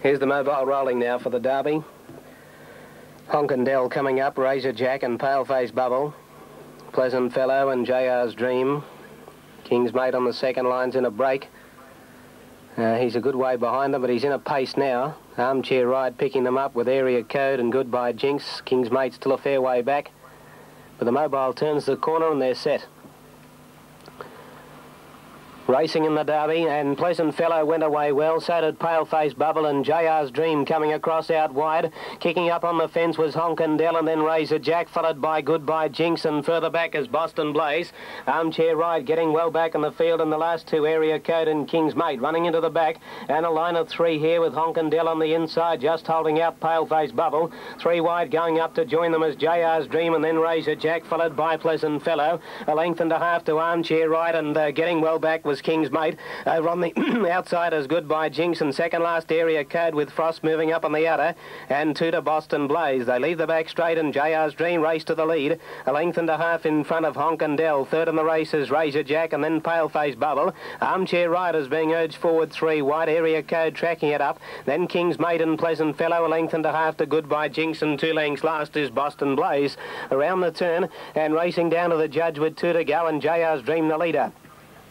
Here's the mobile rolling now for the Derby. Honkendell coming up, Razor Jack and Paleface Bubble. Pleasant Fellow and JR's Dream. King's Mate on the second line's in a break. He's a good way behind them, but he's in a pace now. Armchair Ride picking them up with Area Code and Goodbye Jinx. King's Mate still a fair way back. But the mobile turns the corner and they're set. Racing in the Derby, and Pleasant Fellow went away well. So did Paleface Bubble, and JR's Dream coming across out wide. Kicking up on the fence was Honkendell, and then Razor Jack, followed by Goodbye Jinx, and further back is Boston Blaze. Armchair Ride getting well back in the field, and the last two, Area Code and King's Mate, running into the back. And a line of three here with Honkendell on the inside, just holding out Paleface Bubble. Three wide going up to join them as JR's Dream, and then Razor Jack, followed by Pleasant Fellow. A length and a half to Armchair Ride, and getting well back was King's Mate. Over on the outside is Goodbye Jinx, and second last Area Code with Frost moving up on the outer, and two to Boston Blaze. They leave the back straight, and JR's Dream race to the lead. A length and a half in front of Honkendell. Third in the race is Razor Jack, and then Paleface Bubble. Armchair Riders being urged forward three wide. Area Code tracking it up. Then King's Mate and Pleasant Fellow. A length and a half to Goodbye Jinx, and two lengths last is Boston Blaze. Around the turn and racing down to the judge with two to go, and JR's Dream the leader.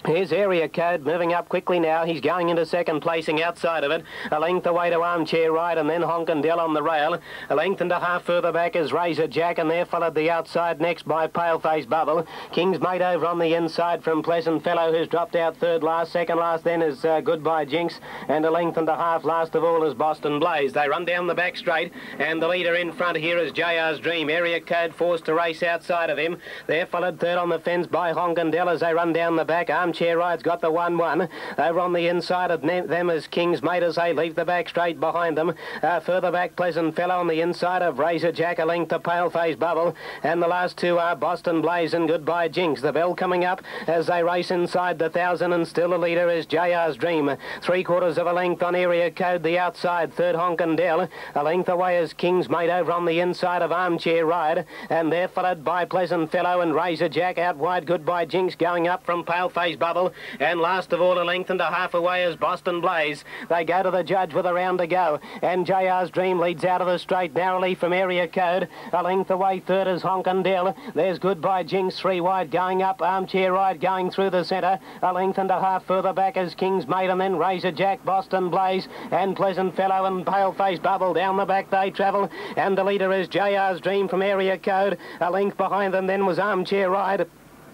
Here's Area Code moving up quickly now. He's going into second, placing outside of it. A length away to Armchair Ride, and then Honkendell on the rail. A length and a half further back is Razor Jack, and there followed the outside next by Paleface Bubble. King's Mate over on the inside from Pleasant Fellow, who's dropped out third last. Second last then is Goodbye Jinx, and a length and a half last of all is Boston Blaze. They run down the back straight, and the leader in front here is JR's Dream. Area Code forced to race outside of him. They're followed third on the fence by Honkendell as they run down the back. Armchair Ride's got the 1-1. Over on the inside of them is King's Mate as they leave the back straight behind them. Further back, Pleasant Fellow on the inside of Razor Jack, a length to Paleface Bubble. And the last two are Boston Blaze and Goodbye Jinx. The bell coming up as they race inside the 1,000, and still the leader is JR's Dream. 3/4 of a length on Area Code, the outside. Third, Honkendell. A length away is King's Mate over on the inside of Armchair Ride. And they're followed by Pleasant Fellow and Razor Jack. Out wide, Goodbye Jinx going up from Paleface Bubble. And last of all, a length and a half away is Boston Blaze. They go to the judge with a round to go. And JR's Dream leads out of the straight narrowly from Area Code. A length away, third is Honkendell. There's Goodbye Jinx, three wide going up. Armchair Ride going through the centre. A length and a half further back is King's Mate, and then Razor Jack, Boston Blaze, and Pleasant Fellow and Paleface Bubble. Down the back they travel. And the leader is JR's Dream from Area Code. A length behind them then was Armchair Ride.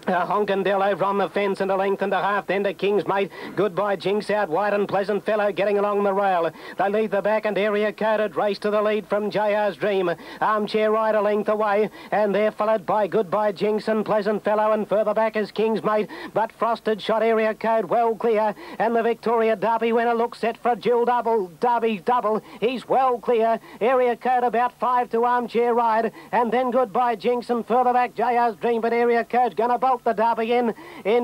Honkendell over on the fence, and a length and a half then to King's Mate. Goodbye Jinx out wide, and Pleasant Fellow getting along the rail. They leave the back, and Area Code race to the lead from JR's Dream. Armchair Ride a length away, and they're followed by Goodbye Jinx and Pleasant Fellow, and further back is King's Mate. But Frost had shot Area Code well clear, and the Victoria Derby winner looks set for Jill Double. Derby Double, he's well clear. Area Code about 5 to Armchair Ride, and then Goodbye Jinx, and further back JR's Dream, but Area Code's going to bolt the Derby in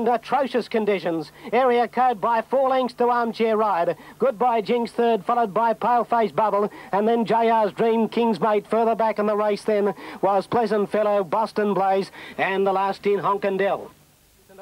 atrocious conditions. Area Code by 4 lengths to Armchair Ride. Goodbye Jinx third, followed by Paleface Bubble, and then JR's Dream, King's Mate. Further back in the race then was Pleasant Fellow, Boston Blaze, and the last in Honkendell.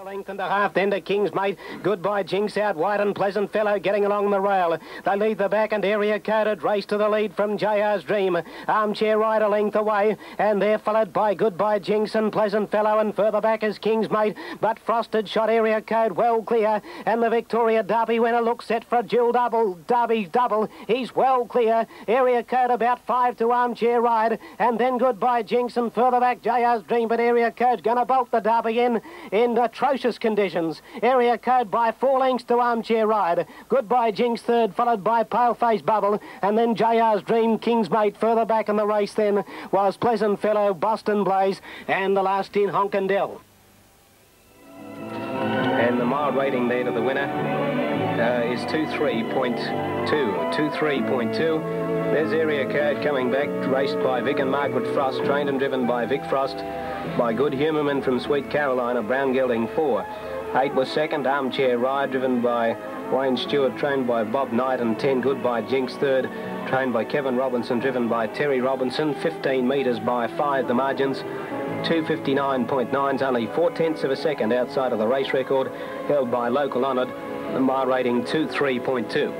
A length and a half then to King's Mate. Goodbye Jinx out wide, and Pleasant Fellow getting along the rail. They leave the back, and Area Code race to the lead from JR's Dream. Armchair Ride a length away, and they're followed by Goodbye Jinx and Pleasant Fellow, and further back is King's Mate. But Frost had shot Area Code well clear, and the Victoria Derby winner looks set for Jill Double. Derby Double, he's well clear. Area Code about 5 to Armchair Ride, and then Goodbye Jinx, and further back JR's Dream, but Area Code's going to bolt the Derby in atrocious conditions. Area Code by 4 lengths to Armchair Ride. Goodbye Jinx third, followed by Paleface Bubble, and then JR's Dream, King's Mate. Further back in the race then was Pleasant Fellow, Boston Blaze, and the last in Honkendell. And the mile rating there to the winner is 23.2. There's Area Code coming back, raced by Vic and Margaret Frost, trained and driven by Vic Frost, by Good Humorman from Sweet Carolina, Brown Gelding 4. 8 was second, Armchair Ride, driven by Wayne Stewart, trained by Bob Knight, and 10 Goodbye Jinx third, trained by Kevin Robinson, driven by Terry Robinson. 15 metres by 5 the margins. 2:59.9's only 4/10 of a second outside of the race record, held by Local Honoured. The mile rating 23.2.